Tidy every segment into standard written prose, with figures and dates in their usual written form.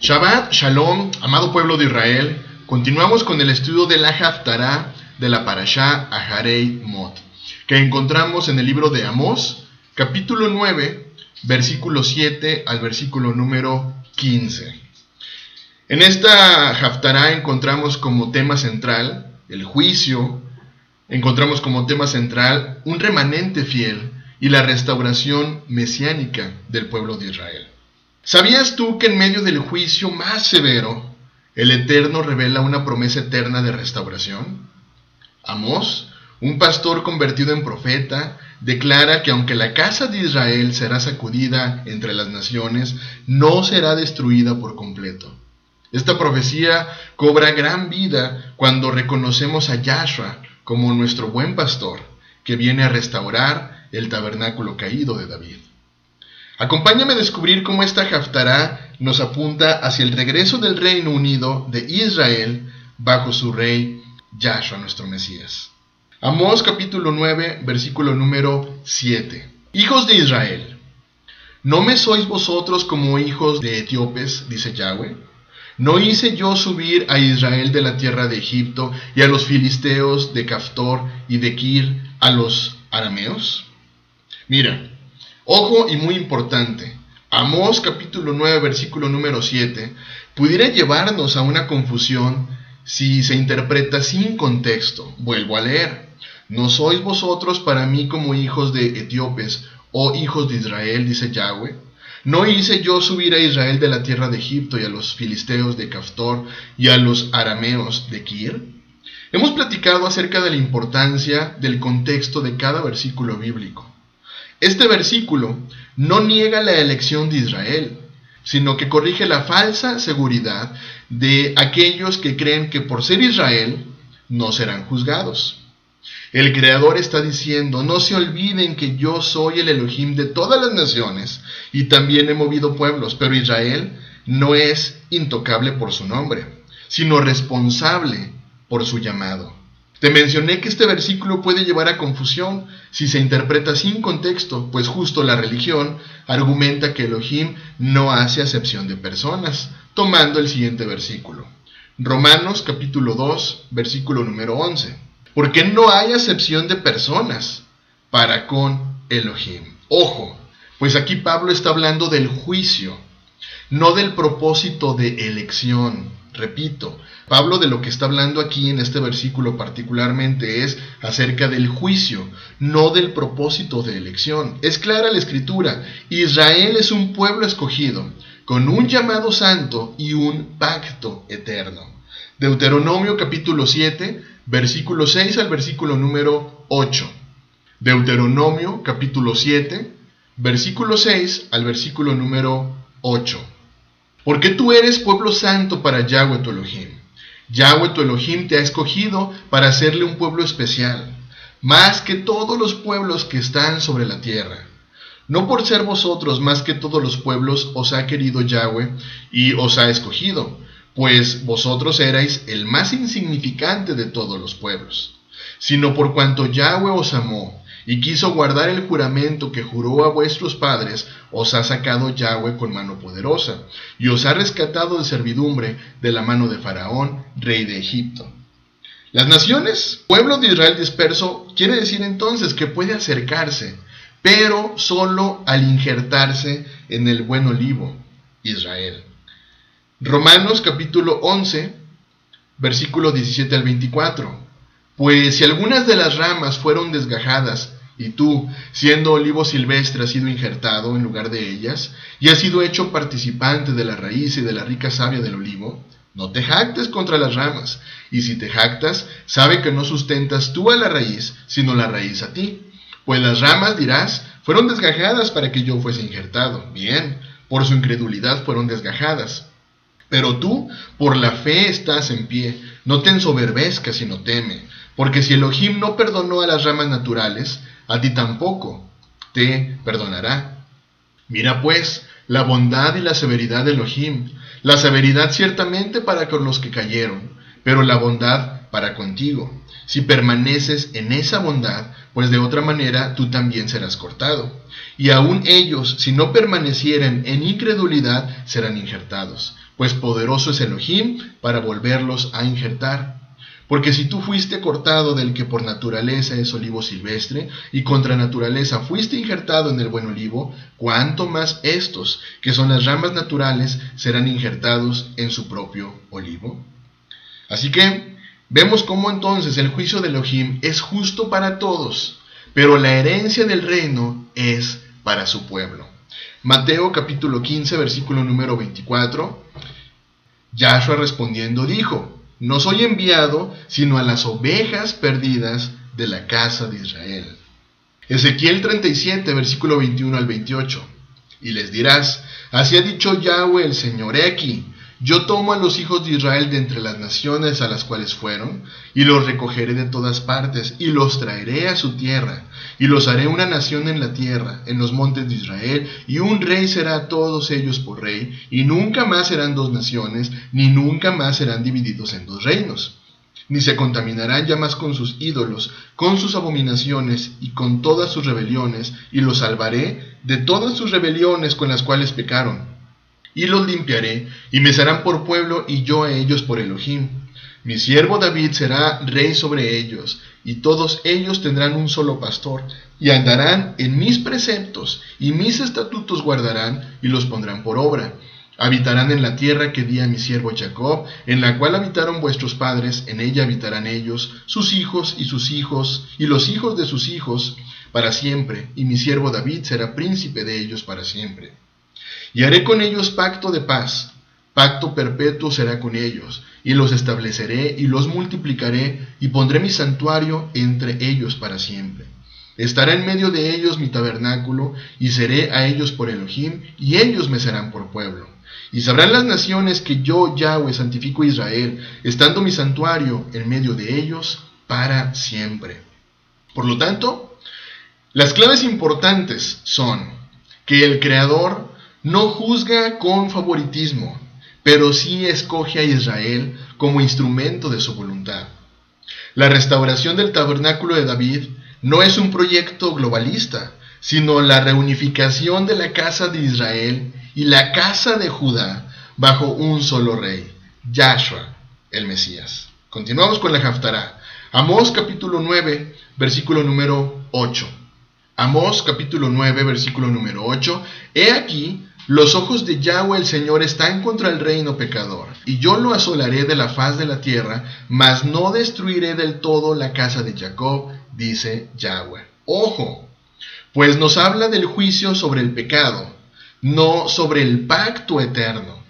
Shabbat Shalom, amado pueblo de Israel. Continuamos con el estudio de la Haftará de la Parashá Aharei Mot, que encontramos en el libro de Amós, capítulo 9, versículo 7 al versículo número 15. En esta Haftará encontramos como tema central el juicio, encontramos como tema central un remanente fiel y la restauración mesiánica del pueblo de Israel. ¿Sabías tú que en medio del juicio más severo, el Eterno revela una promesa eterna de restauración? Amós, un pastor convertido en profeta, declara que aunque la casa de Israel será sacudida entre las naciones, no será destruida por completo. Esta profecía cobra gran vida cuando reconocemos a Yahshua como nuestro buen pastor, que viene a restaurar el tabernáculo caído de David. Acompáñame a descubrir cómo esta Haftará nos apunta hacia el regreso del Reino Unido de Israel bajo su rey Yahshua, nuestro Mesías. Amós capítulo 9, versículo número 7. Hijos de Israel, ¿no me sois vosotros como hijos de etíopes? Dice Yahweh. ¿No hice yo subir a Israel de la tierra de Egipto y a los filisteos de Caftor y de Kir a los arameos? Mira, ojo y muy importante, Amós capítulo 9 versículo número 7 pudiera llevarnos a una confusión si se interpreta sin contexto. Vuelvo a leer. ¿No sois vosotros para mí como hijos de etíopes o hijos de Israel? Dice Yahweh. ¿No hice yo subir a Israel de la tierra de Egipto y a los filisteos de Caftor y a los arameos de Kir? Hemos platicado acerca de la importancia del contexto de cada versículo bíblico. Este versículo no niega la elección de Israel, sino que corrige la falsa seguridad de aquellos que creen que por ser Israel no serán juzgados. El Creador está diciendo: no se olviden que yo soy el Elohim de todas las naciones y también he movido pueblos, pero Israel no es intocable por su nombre, sino responsable por su llamado. Te mencioné que este versículo puede llevar a confusión si se interpreta sin contexto, pues justo la religión argumenta que Elohim no hace acepción de personas, tomando el siguiente versículo. Romanos capítulo 2, versículo número 11. Porque no hay acepción de personas para con Elohim. Ojo, pues aquí Pablo está hablando del juicio, no del propósito de elección. Repito, Pablo de lo que está hablando aquí en este versículo particularmente es acerca del juicio, no del propósito de elección. Es clara la escritura: Israel es un pueblo escogido, con un llamado santo y un pacto eterno. Deuteronomio capítulo 7, versículo 6 al versículo número 8. Deuteronomio capítulo 7, versículo 6 al versículo número 8. Porque tú eres pueblo santo para Yahweh tu Elohim. Yahweh tu Elohim te ha escogido para hacerle un pueblo especial, más que todos los pueblos que están sobre la tierra. No por ser vosotros más que todos los pueblos os ha querido Yahweh y os ha escogido, pues vosotros erais el más insignificante de todos los pueblos, sino por cuanto Yahweh os amó y quiso guardar el juramento que juró a vuestros padres, os ha sacado Yahweh con mano poderosa, y os ha rescatado de servidumbre de la mano de Faraón, rey de Egipto. Las naciones, pueblo de Israel disperso, quiere decir entonces que puede acercarse, pero solo al injertarse en el buen olivo, Israel. Romanos capítulo 11, versículo 17 al 24. Pues si algunas de las ramas fueron desgajadas, y tú, siendo olivo silvestre, has sido injertado en lugar de ellas, y has sido hecho participante de la raíz y de la rica savia del olivo, no te jactes contra las ramas, y si te jactas, sabe que no sustentas tú a la raíz, sino la raíz a ti. Pues las ramas, dirás, fueron desgajadas para que yo fuese injertado. Bien, por su incredulidad fueron desgajadas. Pero tú, por la fe estás en pie, no te ensoberbezcas, sino teme, porque si Elohim no perdonó a las ramas naturales, a ti tampoco te perdonará. Mira pues la bondad y la severidad de Elohim, la severidad ciertamente para con los que cayeron, pero la bondad para contigo, si permaneces en esa bondad, pues de otra manera tú también serás cortado. Y aun ellos, si no permanecieren en incredulidad, serán injertados, pues poderoso es Elohim para volverlos a injertar. Porque si tú fuiste cortado del que por naturaleza es olivo silvestre, y contra naturaleza fuiste injertado en el buen olivo, cuánto más estos, que son las ramas naturales, serán injertados en su propio olivo. Así que vemos cómo entonces el juicio de Elohim es justo para todos, pero la herencia del reino es para su pueblo. Mateo capítulo 15, versículo número 24. Yahshua respondiendo dijo: no soy enviado sino a las ovejas perdidas de la casa de Israel. Ezequiel 37, versículo 21 al 28. Y les dirás: así ha dicho Yahweh el Señor, he aquí, yo tomo a los hijos de Israel de entre las naciones a las cuales fueron, y los recogeré de todas partes, y los traeré a su tierra, y los haré una nación en la tierra, en los montes de Israel, y un rey será a todos ellos por rey, y nunca más serán dos naciones, ni nunca más serán divididos en dos reinos. Ni se contaminarán ya más con sus ídolos, con sus abominaciones y con todas sus rebeliones, y los salvaré de todas sus rebeliones con las cuales pecaron. Y los limpiaré, y me serán por pueblo, y yo a ellos por Elohim. Mi siervo David será rey sobre ellos, y todos ellos tendrán un solo pastor, y andarán en mis preceptos, y mis estatutos guardarán, y los pondrán por obra. Habitarán en la tierra que di a mi siervo Jacob, en la cual habitaron vuestros padres, en ella habitarán ellos, sus hijos, y los hijos de sus hijos, para siempre, y mi siervo David será príncipe de ellos para siempre. Y haré con ellos pacto de paz, pacto perpetuo será con ellos, y los estableceré y los multiplicaré, y pondré mi santuario entre ellos para siempre. Estará en medio de ellos mi tabernáculo, y seré a ellos por Elohim, y ellos me serán por pueblo. Y sabrán las naciones que yo, Yahweh, santifico a Israel, estando mi santuario en medio de ellos para siempre. Por lo tanto, las claves importantes son que el Creador no juzga con favoritismo, pero sí escoge a Israel como instrumento de su voluntad. La restauración del tabernáculo de David no es un proyecto globalista, sino la reunificación de la casa de Israel y la casa de Judá bajo un solo rey, Yahshua, el Mesías. Continuamos con la Haftará. Amós capítulo 9, versículo número 8. Amós capítulo 9, versículo número 8. He aquí, los ojos de Yahweh el Señor están contra el reino pecador, y yo lo asolaré de la faz de la tierra, mas no destruiré del todo la casa de Jacob, dice Yahweh. Ojo, pues nos habla del juicio sobre el pecado, no sobre el pacto eterno.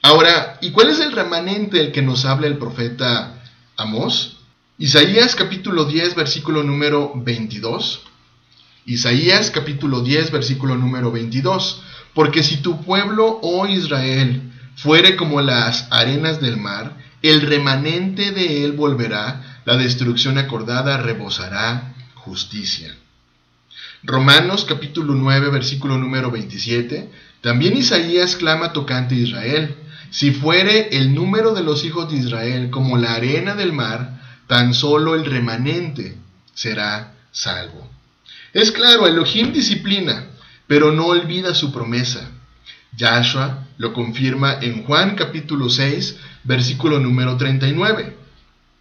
Ahora, ¿y cuál es el remanente del que nos habla el profeta Amós? Isaías capítulo 10, versículo número 22. Isaías capítulo 10, versículo número 22. Porque si tu pueblo, oh Israel, fuere como las arenas del mar, el remanente de él volverá, la destrucción acordada rebosará justicia. Romanos capítulo 9, versículo número 27. También Isaías clama tocante a Israel: si fuere el número de los hijos de Israel como la arena del mar, tan solo el remanente será salvo. Es claro, Elohim disciplina, pero no olvida su promesa. Yahshua lo confirma en Juan capítulo 6, versículo número 39.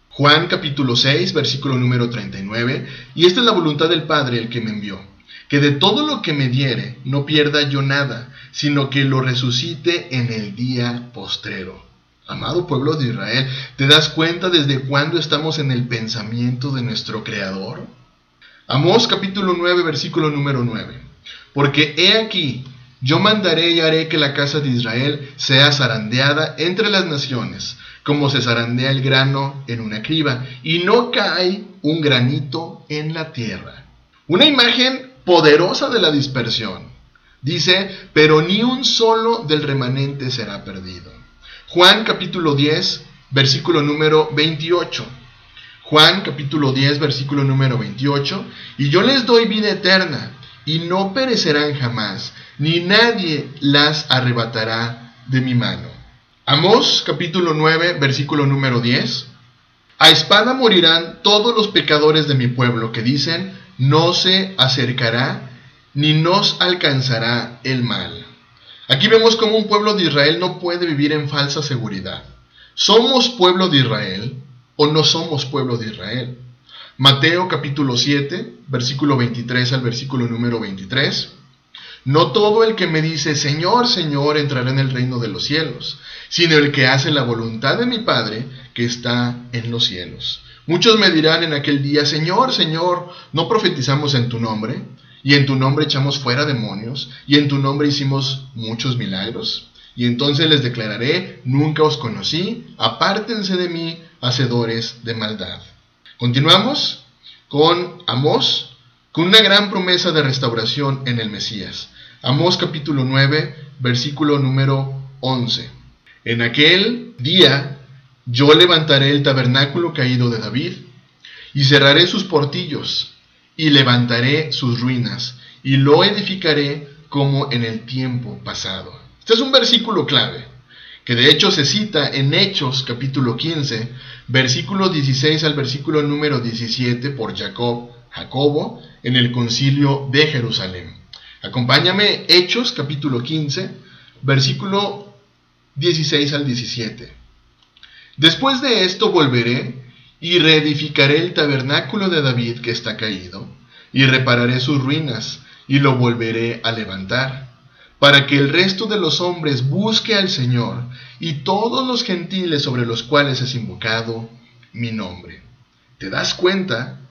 Juan capítulo 6, versículo número 39. Y esta es la voluntad del Padre, el que me envió, que de todo lo que me diere no pierda yo nada, sino que lo resucite en el día postrero. Amado pueblo de Israel, ¿te das cuenta desde cuándo estamos en el pensamiento de nuestro Creador? Amós capítulo 9, versículo número 9. Porque he aquí, yo mandaré y haré que la casa de Israel sea zarandeada entre las naciones, como se zarandea el grano en una criba, y no cae un granito en la tierra. Una imagen poderosa de la dispersión. Dice, pero ni un solo del remanente será perdido. Juan capítulo 10, versículo número 28. Juan capítulo 10, versículo número 28. Y yo les doy vida eterna, y no perecerán jamás, ni nadie las arrebatará de mi mano. Amós capítulo 9, versículo número 10. A espada morirán todos los pecadores de mi pueblo que dicen, no se acercará ni nos alcanzará el mal. Aquí vemos cómo un pueblo de Israel no puede vivir en falsa seguridad. ¿Somos pueblo de Israel o no somos pueblo de Israel? Mateo capítulo 7, versículo 23 al versículo número 23. No todo el que me dice, Señor, Señor, entrará en el reino de los cielos, sino el que hace la voluntad de mi Padre que está en los cielos. Muchos me dirán en aquel día, Señor, Señor, ¿no profetizamos en tu nombre? Y en tu nombre echamos fuera demonios, y en tu nombre hicimos muchos milagros. Y entonces les declararé, nunca os conocí, apártense de mí, hacedores de maldad. Continuamos con Amós, con una gran promesa de restauración en el Mesías. Amós capítulo 9, versículo número 11. En aquel día yo levantaré el tabernáculo caído de David, y cerraré sus portillos, y levantaré sus ruinas, y lo edificaré como en el tiempo pasado. Este es un versículo clave, que de hecho se cita en Hechos capítulo 15, versículo 16 al versículo número 17 por Jacobo, en el concilio de Jerusalén. Acompáñame, Hechos capítulo 15, versículo 16 al 17. Después de esto volveré y reedificaré el tabernáculo de David que está caído, y repararé sus ruinas, y lo volveré a levantar, para que el resto de los hombres busque al Señor, y todos los gentiles sobre los cuales es invocado mi nombre. ¿Te das cuenta?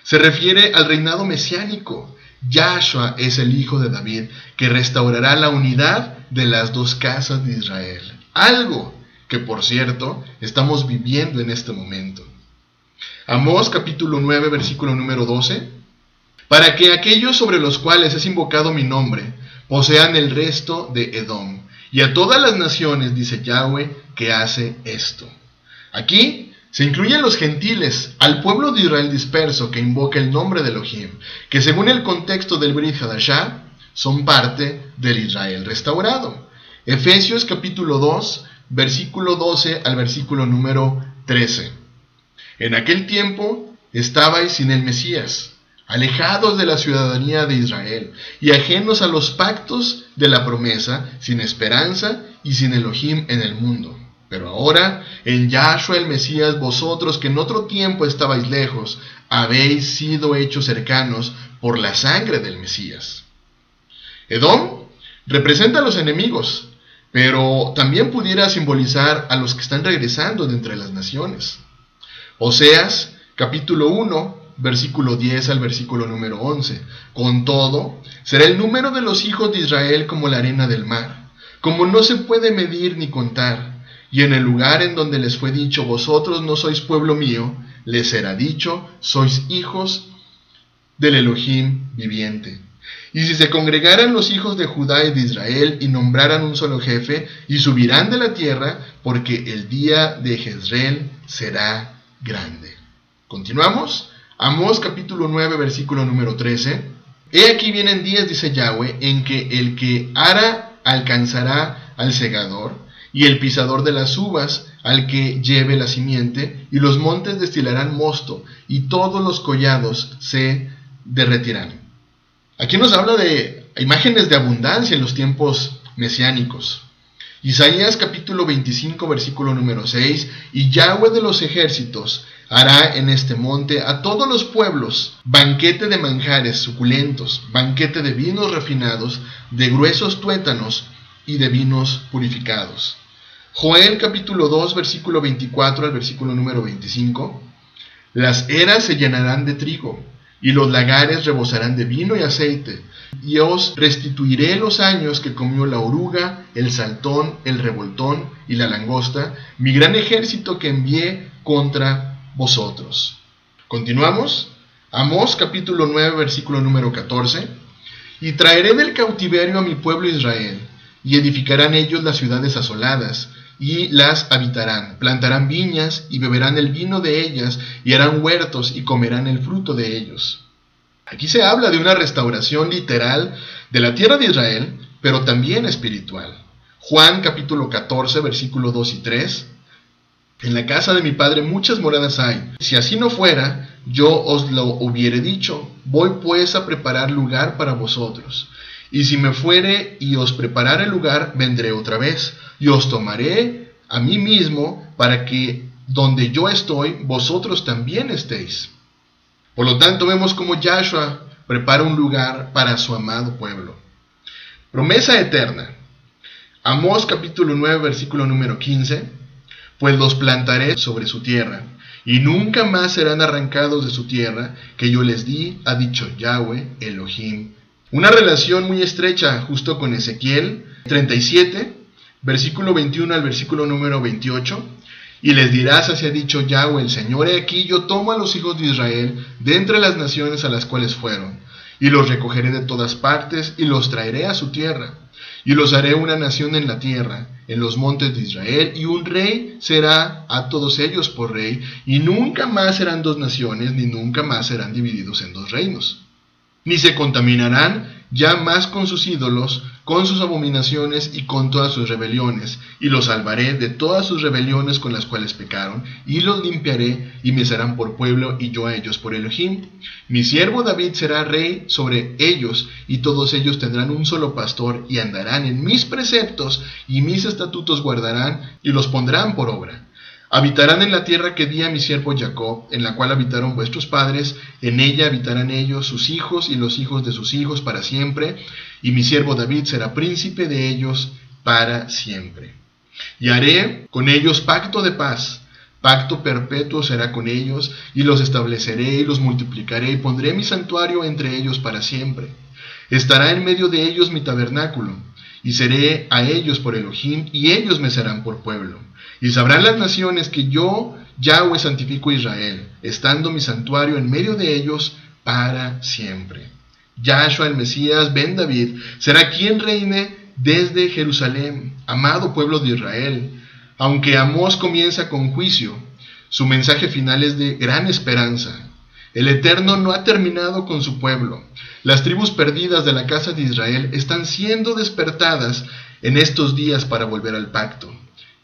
Se refiere al reinado mesiánico. Yahshua es el hijo de David, que restaurará la unidad de las dos casas de Israel. Algo que, por cierto, estamos viviendo en este momento. Amós capítulo 9, versículo número 12. Para que aquellos sobre los cuales es invocado mi nombre posean el resto de Edom, y a todas las naciones, dice Yahweh, que hace esto. Aquí se incluyen los gentiles, al pueblo de Israel disperso que invoca el nombre de Elohim, que según el contexto del Brit Hadashah, son parte del Israel restaurado. Efesios capítulo 2, versículo 12 al versículo número 13. En aquel tiempo estabais sin el Mesías, alejados de la ciudadanía de Israel y ajenos a los pactos de la promesa, sin esperanza y sin Elohim en el mundo. Pero ahora, en Yahshua el Mesías, vosotros que en otro tiempo estabais lejos, habéis sido hechos cercanos por la sangre del Mesías. Edom representa a los enemigos, pero también pudiera simbolizar a los que están regresando de entre las naciones. Oseas, capítulo 1, versículo 10 al versículo número 11. Con todo, será el número de los hijos de Israel como la arena del mar, como no se puede medir ni contar. Y en el lugar en donde les fue dicho, vosotros no sois pueblo mío, les será dicho, sois hijos del Elohim viviente. Y si se congregaran los hijos de Judá y de Israel, y nombraran un solo jefe, y subirán de la tierra, porque el día de Jezreel será grande. Continuamos. Amós capítulo 9, versículo número 13. He aquí vienen días, dice Yahweh, en que el que ara alcanzará al segador, y el pisador de las uvas al que lleve la simiente, y los montes destilarán mosto, y todos los collados se derretirán. Aquí nos habla de imágenes de abundancia en los tiempos mesiánicos. Isaías capítulo 25, versículo número 6. Y Yahweh de los ejércitos hará en este monte a todos los pueblos banquete de manjares suculentos, banquete de vinos refinados, de gruesos tuétanos y de vinos purificados. Joel capítulo 2, versículo 24 al versículo número 25. Las eras se llenarán de trigo, y los lagares rebosarán de vino y aceite, y os restituiré los años que comió la oruga, el saltón, el revoltón y la langosta, mi gran ejército que envié contra vosotros. Continuamos. Amós capítulo 9, versículo número 14. Y traeré del cautiverio a mi pueblo Israel, y edificarán ellos las ciudades asoladas, y las habitarán, plantarán viñas, y beberán el vino de ellas, y harán huertos, y comerán el fruto de ellos. Aquí se habla de una restauración literal de la tierra de Israel, pero también espiritual. Juan capítulo 14, versículo 2 y 3. En la casa de mi padre muchas moradas hay. Si así no fuera, yo os lo hubiere dicho. Voy pues a preparar lugar para vosotros. Y si me fuere y os preparare lugar, vendré otra vez, y os tomaré a mí mismo, para que donde yo estoy, vosotros también estéis. Por lo tanto, vemos cómo Yahshua prepara un lugar para su amado pueblo. Promesa eterna. Amós capítulo 9, versículo número 15. Pues los plantaré sobre su tierra, y nunca más serán arrancados de su tierra, que yo les di, ha dicho Yahweh Elohim. Una relación muy estrecha justo con Ezequiel 37, versículo 21 al versículo número 28. Y les dirás, así ha dicho Yahweh el Señor: he aquí yo tomo a los hijos de Israel de entre las naciones a las cuales fueron, y los recogeré de todas partes, y los traeré a su tierra, y los haré una nación en la tierra, en los montes de Israel, y un rey será a todos ellos por rey, y nunca más serán dos naciones, ni nunca más serán divididos en dos reinos. Ni se contaminarán ya más con sus ídolos, con sus abominaciones y con todas sus rebeliones, y los salvaré de todas sus rebeliones con las cuales pecaron, y los limpiaré, y me serán por pueblo, y yo a ellos por Elohim. Mi siervo David será rey sobre ellos, y todos ellos tendrán un solo pastor, y andarán en mis preceptos, y mis estatutos guardarán, y los pondrán por obra. Habitarán en la tierra que di a mi siervo Jacob, en la cual habitaron vuestros padres, en ella habitarán ellos, sus hijos y los hijos de sus hijos para siempre, y mi siervo David será príncipe de ellos para siempre. Y haré con ellos pacto de paz, pacto perpetuo será con ellos, y los estableceré y los multiplicaré, y pondré mi santuario entre ellos para siempre. Estará en medio de ellos mi tabernáculo, y seré a ellos por Elohim, y ellos me serán por pueblo. Y sabrán las naciones que yo, Yahweh, santifico a Israel, estando mi santuario en medio de ellos para siempre. Yahshua el Mesías, Ben David, será quien reine desde Jerusalén, amado pueblo de Israel. Aunque Amós comienza con juicio, su mensaje final es de gran esperanza. El Eterno no ha terminado con su pueblo. Las tribus perdidas de la casa de Israel están siendo despertadas en estos días para volver al pacto.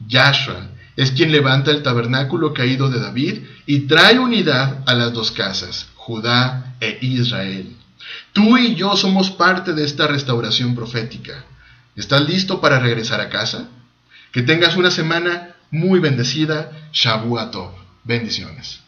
Yahshua es quien levanta el tabernáculo caído de David y trae unidad a las dos casas, Judá e Israel. Tú y yo somos parte de esta restauración profética. ¿Estás listo para regresar a casa? Que tengas una semana muy bendecida. Shavua Tov. Bendiciones.